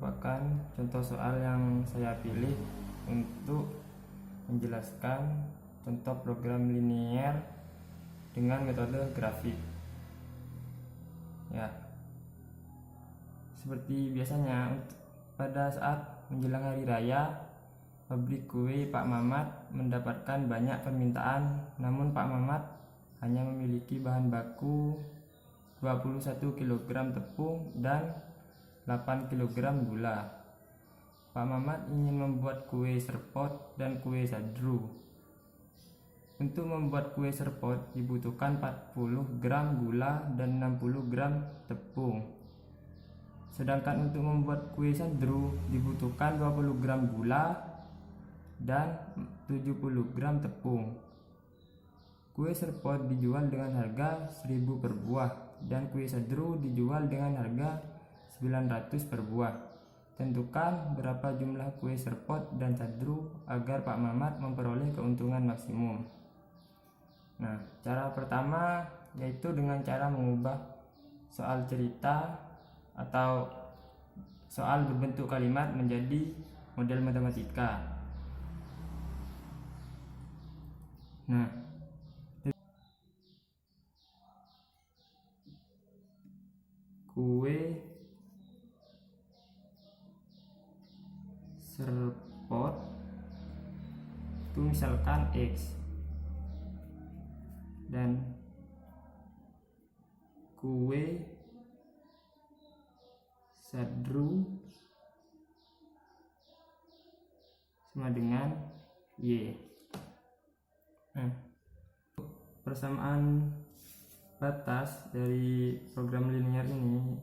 merupakan contoh soal yang saya pilih untuk menjelaskan contoh program linier dengan metode grafik. Ya, seperti biasanya pada saat menjelang hari raya, pabrik kue Pak Mamat mendapatkan banyak permintaan, namun Pak Mamat hanya memiliki bahan baku 21 kg tepung dan 8 kg gula. Pak Mamat ingin membuat kue serpot dan kue sadru. Untuk membuat kue serpot dibutuhkan 40 gram gula dan 60 gram tepung. Sedangkan untuk membuat kue sadru dibutuhkan 20 gram gula dan 70 gram tepung. Kue serpot dijual dengan harga 1000 per buah dan kue sadru dijual dengan harga 900 per buah. Tentukan berapa jumlah kue serpot dan sadru agar Pak Mamat memperoleh keuntungan maksimum. Nah, cara pertama yaitu dengan cara mengubah soal cerita atau soal berbentuk kalimat menjadi model matematika. Nah, kue serpot itu misalkan X dan kue sadru sama dengan Y. Nah, persamaan batas dari program linier ini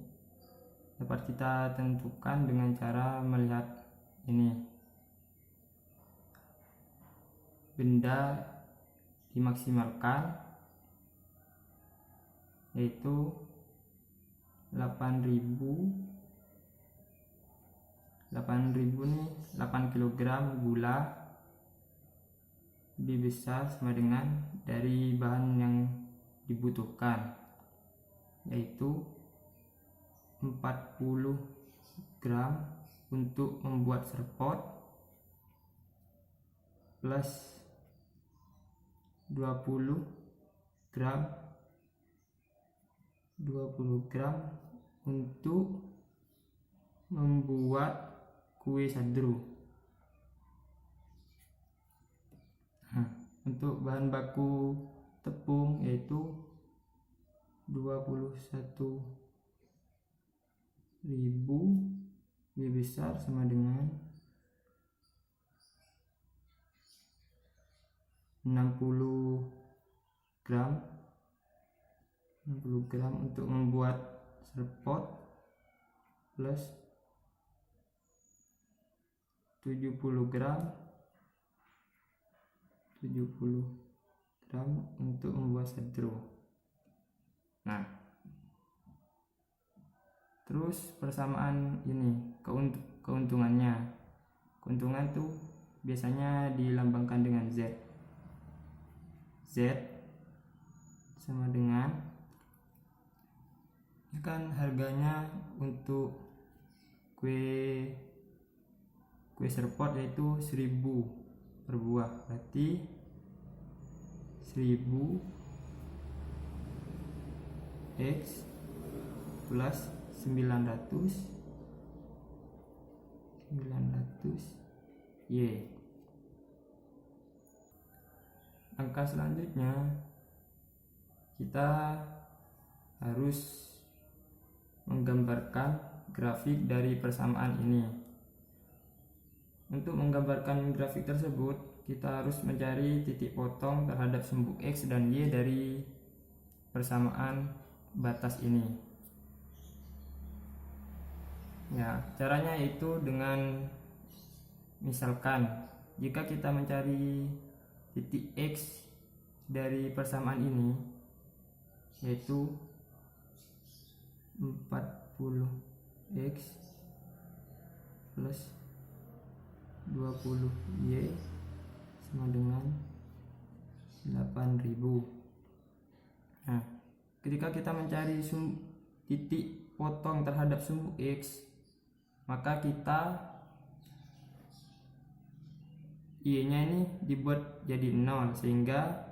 dapat kita tentukan dengan cara melihat ini. Benda dimaksimalkan yaitu 8.000 nih 8 kg gula lebih besar sama dengan dari bahan yang dibutuhkan yaitu 40 gram untuk membuat serpot plus 20 gram untuk membuat kue sadru. Nah, untuk bahan baku tepung yaitu 21.000 lebih besar sama dengan 60 gram untuk membuat serpot plus 70 gram untuk membuat sadru. Nah, terus persamaan ini keuntungannya. Keuntungan tuh biasanya dilambangkan dengan Z. Z sama dengan ini kan harganya untuk kue serpot yaitu 1000 per buah, berarti 1000 X plus 900 Y. Langkah selanjutnya kita harus menggambarkan grafik dari persamaan ini. Untuk menggambarkan grafik tersebut, kita harus mencari titik potong terhadap sumbu X dan Y dari persamaan batas ini. Ya, caranya itu dengan misalkan jika kita mencari titik X dari persamaan ini yaitu 40X plus 20Y sama dengan 8.000. Nah, ketika kita mencari titik potong terhadap sumbu X maka kita Y nya ini dibuat jadi 0, sehingga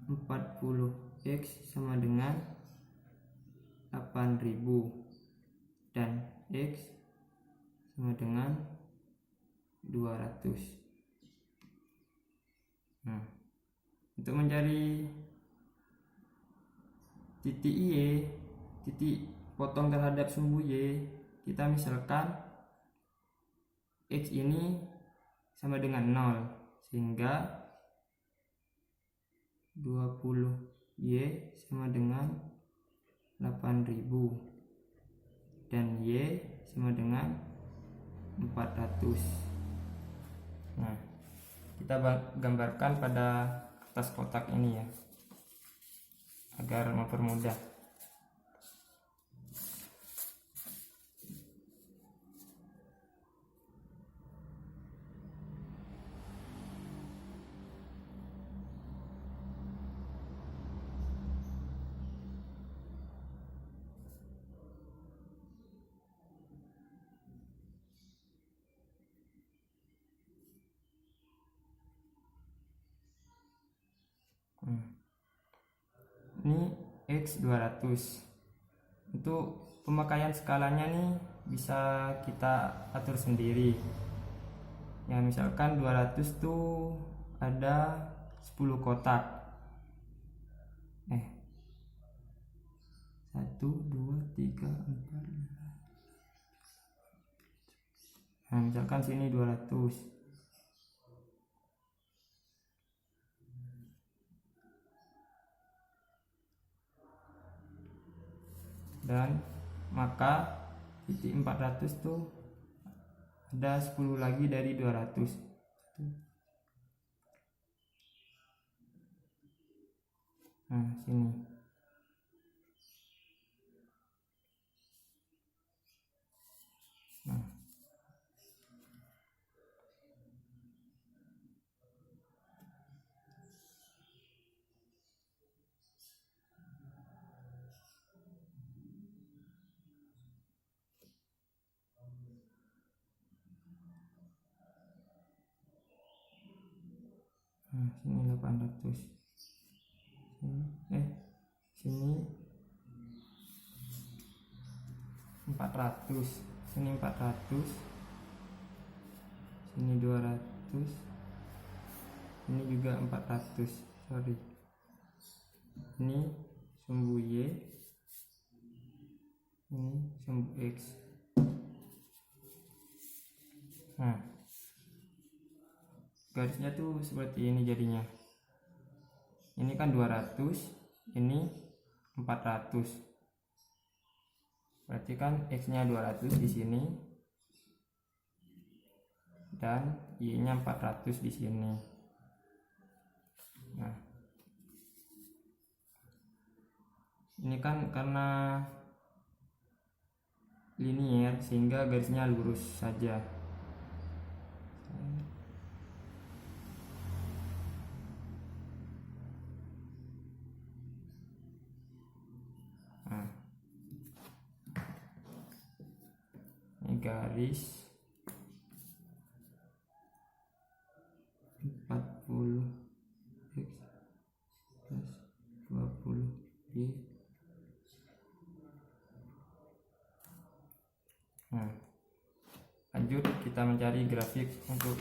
40X sama dengan 8000 dan X sama dengan 200. Nah, untuk mencari titik Y, titik potong terhadap sumbu Y, kita misalkan X ini sama dengan 0, sehingga 20Y sama dengan 8000 dan Y sama dengan 400. Nah, kita gambarkan pada kertas kotak ini ya, agar mempermudah. Ini X 200. Untuk pemakaian skalanya nih bisa kita atur sendiri. Ya, misalkan 200 tuh ada 10 kotak. 1 2 3 4. Nah, misalkan sini 200. Dan maka titik 400 tuh ada 10 lagi dari 200. Nah, sini. Nah, sini 800. Sini 400. Sini 400. Sini 200. Ini juga 400. Sorry. Ini sumbu Y. Ini sumbu X. Nah, garisnya tuh seperti ini jadinya. Ini kan 200, ini 400. Berarti kan X-nya 200 di sini dan Y-nya 400 di sini. Nah, ini kan karena linier sehingga garisnya lurus saja. Nah, ini garis 40X plus 20Y. Nah, lanjut kita mencari grafik untuk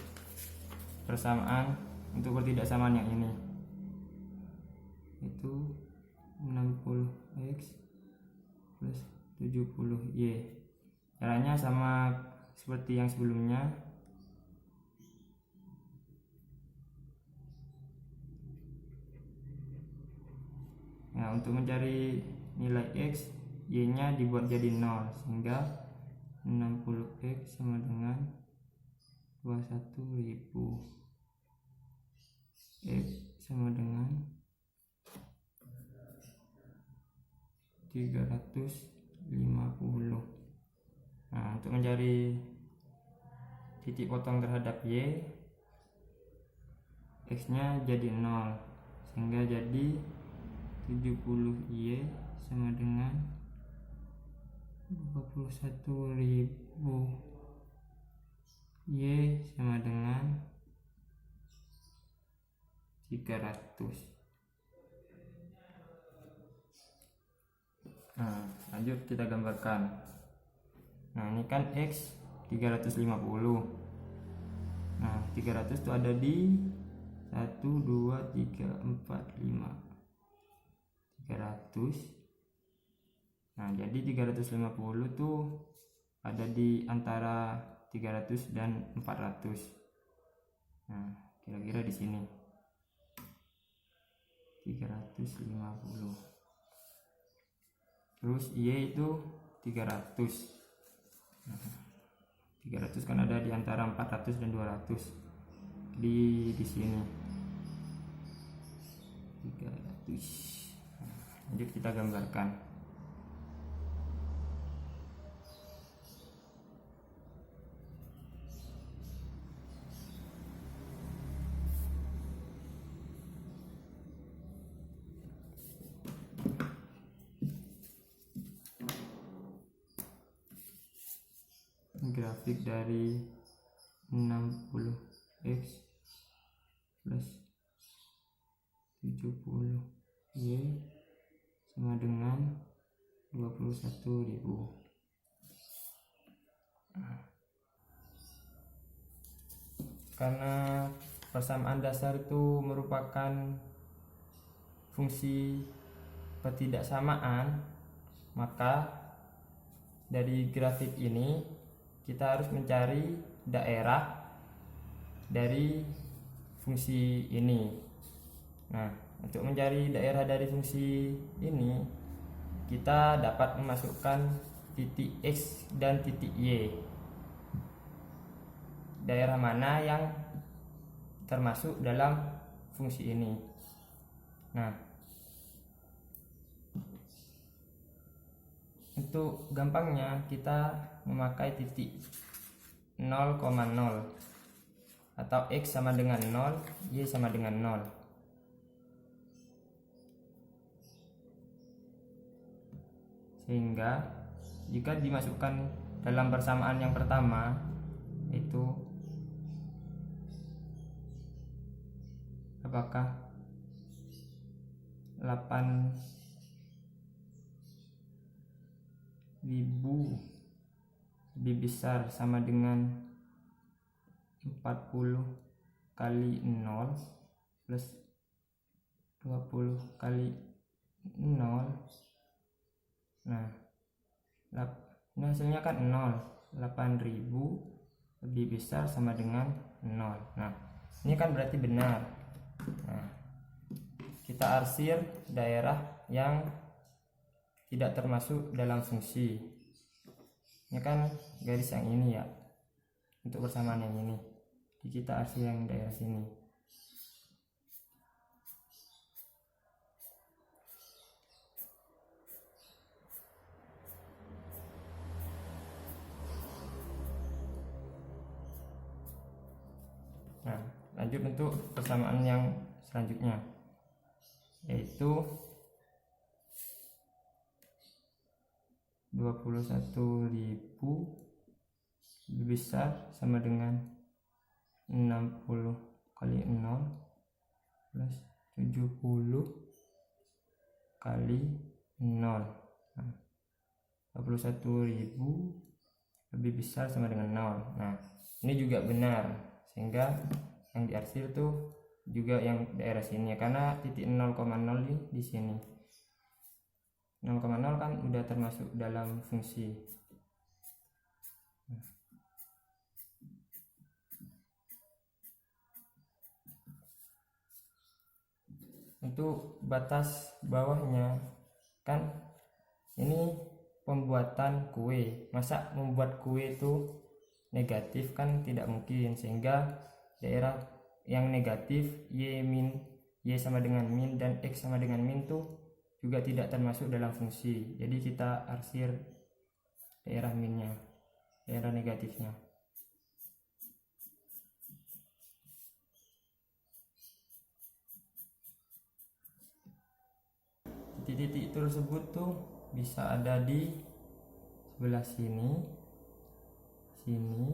persamaan, untuk ketidaksamaan yang ini, itu 60X plus 70Y. Caranya sama seperti yang sebelumnya. Nah, untuk mencari nilai X, Y-nya dibuat jadi 0, sehingga 60X sama dengan 21.000. X sama dengan 350. Nah, untuk mencari titik potong terhadap Y, X nya jadi 0, sehingga jadi 70Y sama dengan 21.000 Y sama dengan 300. Nah, lanjut kita gambarkan. Nah, ini kan X 350. Nah, 300 itu ada di 1, 2, 3, 4, 5 300. Nah, jadi 350 tuh ada di antara 300 dan 400. Nah, kira-kira di sini 350. Terus Y itu 300. Nah, 300 kan ada di antara 400 dan 200. Di sini 300. Nah, lanjut kita gambarkan. Grafik dari 60x plus 70y sama dengan 21.000. Karena persamaan dasar itu merupakan fungsi ketidaksamaan, maka dari grafik ini kita harus mencari daerah dari fungsi ini. Nah, untuk mencari daerah dari fungsi ini, kita dapat memasukkan titik X dan titik Y. Daerah mana yang termasuk dalam fungsi ini? Nah, untuk gampangnya kita memakai titik 0,0 atau X sama dengan 0, Y sama dengan 0. Sehingga jika dimasukkan dalam persamaan yang pertama, itu apakah 8.000 lebih besar sama dengan 40 kali 0 plus 20 kali 0. Nah, ini hasilnya kan 0. 8.000 lebih besar sama dengan 0. Nah, ini kan berarti benar. Nah, kita arsir daerah yang tidak termasuk dalam fungsi. Ini kan garis yang ini ya, untuk persamaan yang ini. Jadi kita arsir yang daerah sini. Nah, lanjut untuk persamaan yang selanjutnya, yaitu 21.000 lebih besar sama dengan 60 kali 0 plus 70 kali 0. Nah, 21.000 lebih besar sama dengan 0. Nah, ini juga benar, sehingga yang diarsir tuh juga yang daerah sini ya, karena titik 0,0 di sini. 0,0 kan udah termasuk dalam fungsi. Untuk batas bawahnya kan ini pembuatan kue. Masa membuat kue itu negatif kan tidak mungkin, sehingga daerah yang negatif y sama dengan min dan x sama dengan min tuh juga tidak termasuk dalam fungsi. Jadi kita arsir daerah minnya, daerah negatifnya. Titik-titik tersebut tuh bisa ada di sebelah sini, sini,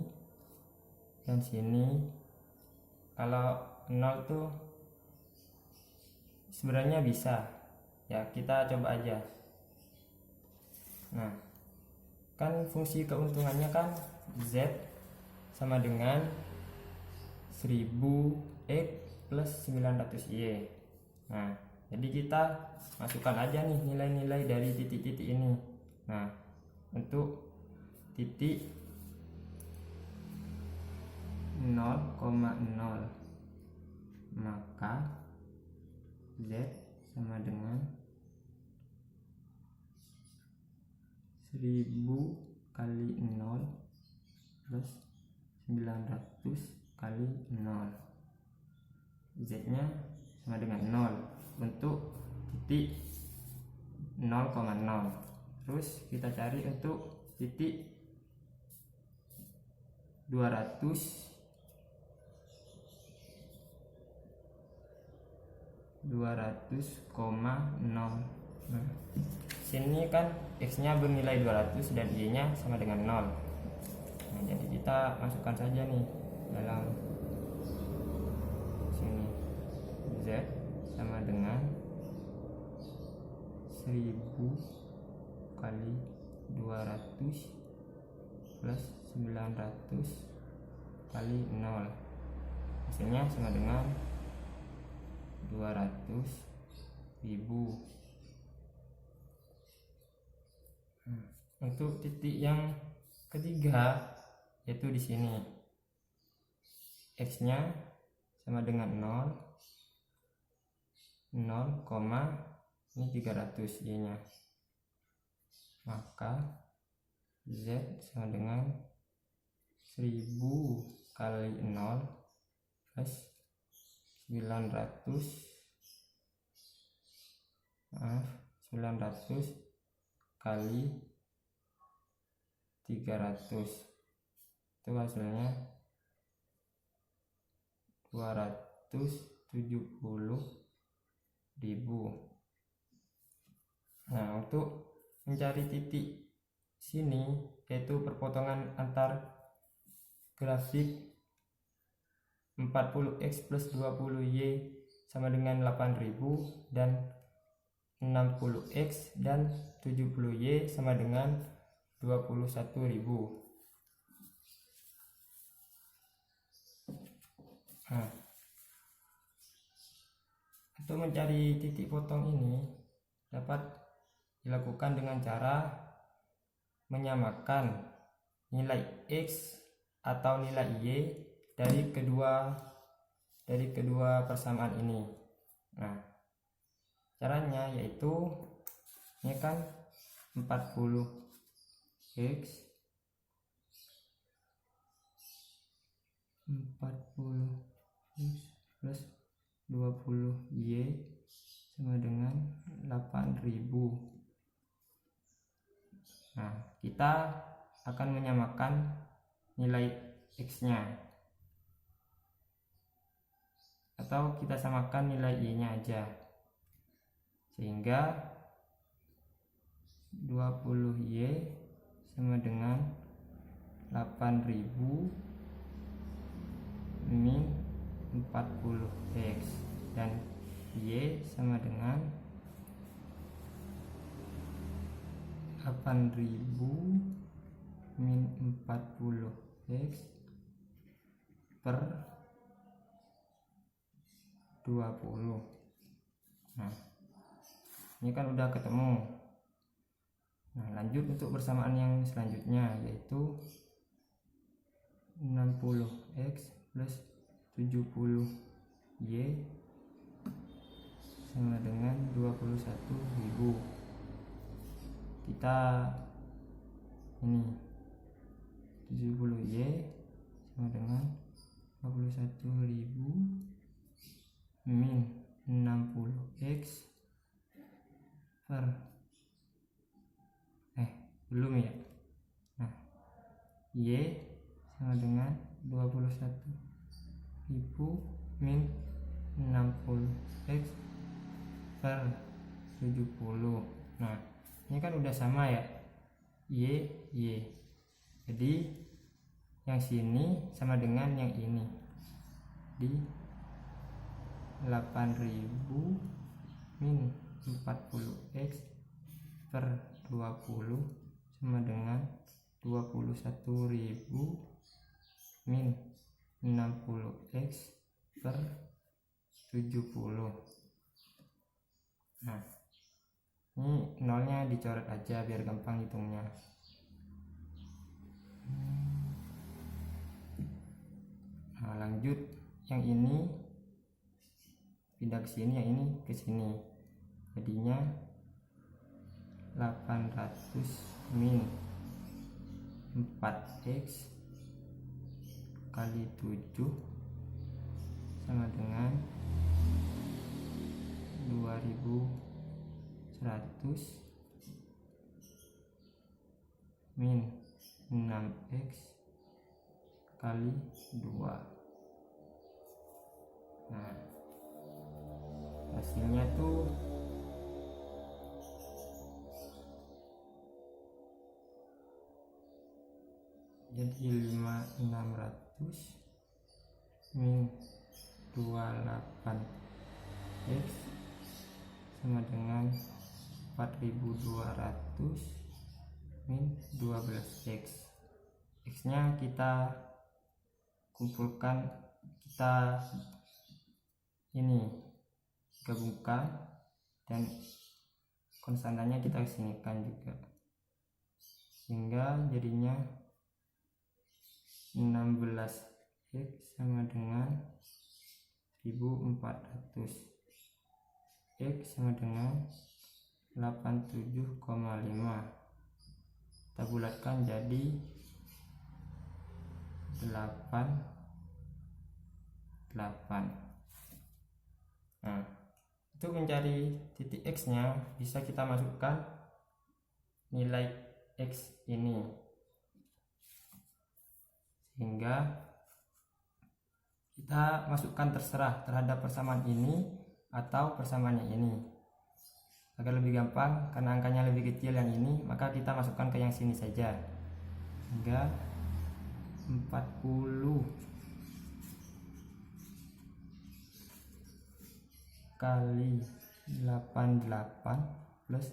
dan sini. Kalau 0 tuh sebenarnya bisa ya, kita coba aja. Nah, kan fungsi keuntungannya kan Z sama dengan 1000X plus 900Y. Nah, jadi kita masukkan aja nih nilai-nilai dari titik-titik ini. Nah, untuk titik 0,0 maka Z sama dengan 1000 kali 0 plus 900 kali 0. Z nya sama dengan 0 untuk titik 0,0. Terus kita cari untuk titik 200,0. Nah, sini kan X nya bernilai 200 dan Y nya sama dengan 0. Nah, jadi kita masukkan saja nih dalam sini. Z sama dengan 1000 kali 200 plus 900 kali 0. Hasilnya sama dengan 200.000. Untuk titik yang ketiga yaitu di sini, X nya sama dengan 0, ini 300 Y nya, maka Z sama dengan 1000 kali 0 plus 900 kali 300, itu hasilnya 270.000. Nah, untuk mencari titik sini yaitu perpotongan antar grafik 40X plus 20Y sama dengan 8.000 dan 60X dan 70Y sama dengan 21.000. Nah, untuk mencari titik potong ini dapat dilakukan dengan cara menyamakan nilai X atau nilai Y dari kedua persamaan ini. Nah, caranya yaitu ini kan 40X plus 20Y sama dengan 8.000. Nah, kita akan menyamakan nilai X nya atau kita samakan nilai Y nya aja, sehingga 20Y sama dengan 8.000 min 40X dan Y sama dengan 8.000 min 40X per 20. Nah, ini kan udah ketemu. Nah, lanjut untuk persamaan yang selanjutnya yaitu 60X plus 70Y sama dengan 21.000. Kita ini 70Y sama dengan 21.000 min 60X per belum ya. Nah, Y sama dengan 21.000 min 60X per 70. Nah, ini kan udah sama ya. Y. Jadi yang sini sama dengan yang ini. Di 8000 min 40x per 20 sama dengan 21.000 min 60x per 70. Nah, ini nolnya dicoret aja biar gampang hitungnya. Nah, lanjut yang ini pindah ke sini, yang ini ke sini. Jadinya 800 min 4x kali 7 sama dengan 2100 min 6x kali 2. Nah, hasilnya tuh jadi 5600 min 28x sama dengan 4200 min 12x. X nya kita kumpulkan, kita ini gabungkan, dan konstantanya kita sinikan juga, sehingga jadinya 16x sama dengan 1400. X sama dengan 87,5. Kita bulatkan jadi 8. Nah, untuk mencari titik X nya bisa kita masukkan nilai X ini, sehingga kita masukkan terserah terhadap persamaan ini atau persamaannya ini. Agar lebih gampang, karena angkanya lebih kecil yang ini, maka kita masukkan ke yang sini saja, hingga 40 kali 88 plus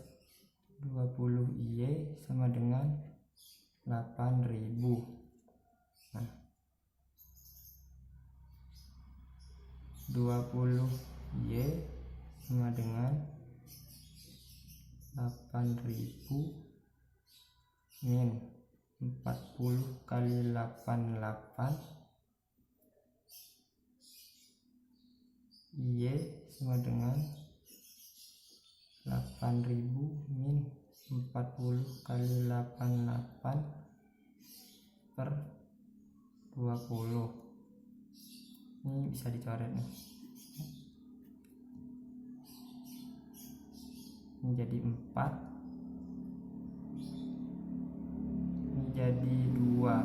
20Y sama dengan 8000. Nah, 20Y sama dengan 8000 min 40 kali 88 Y sama dengan 8000 min 40 kali 88 per 20. Ini bisa dicoret nih. Ini jadi 4, ini jadi 2.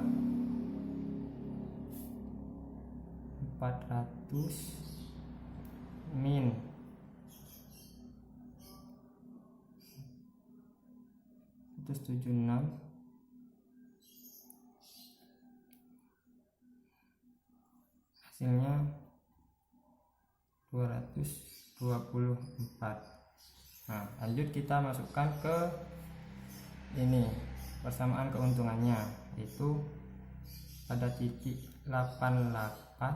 400 min 176 hasilnya 224. Nah, lanjut kita masukkan ke ini persamaan keuntungannya, yaitu pada titik 88,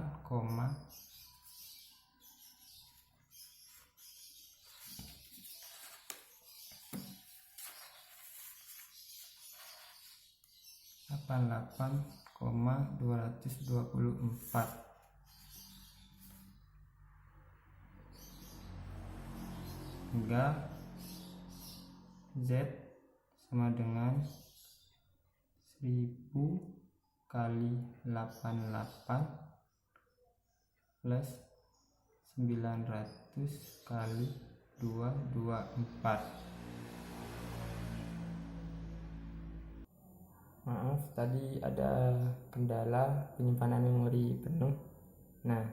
224 hingga Z sama dengan 1000 kali 88 plus 900 kali 224. Maaf, tadi ada kendala penyimpanan memori penuh. Nah,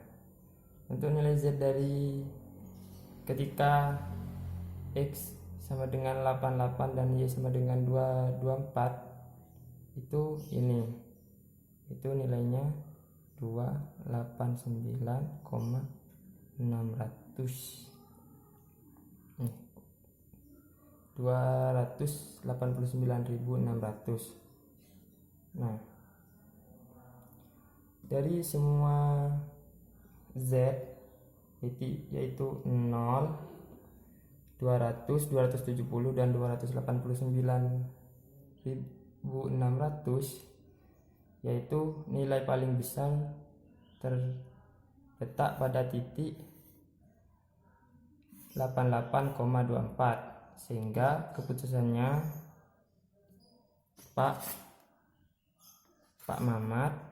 untuk nilai Z dari ketika X sama dengan 88 dan Y sama dengan 224, itu ini, itu nilainya 289,600 nih, 289.600. Nah, dari semua Z yaitu 0, 200, 270 dan 289.600, yaitu nilai paling besar terletak pada titik 88,24, sehingga keputusannya Pak Mamat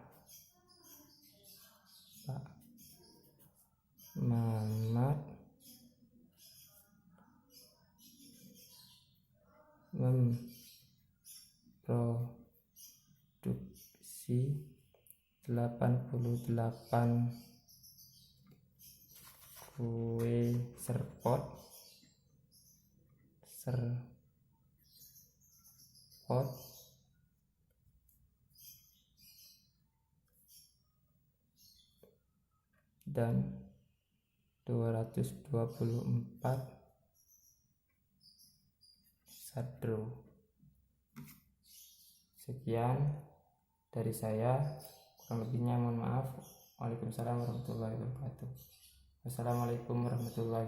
memproduksi 88 kue serpot dan 224 sadro. Sekian dari saya, kurang lebihnya mohon maaf. Waalaikumsalam warahmatullahi wabarakatuh. Wassalamualaikum warahmatullahi wabarakatuh.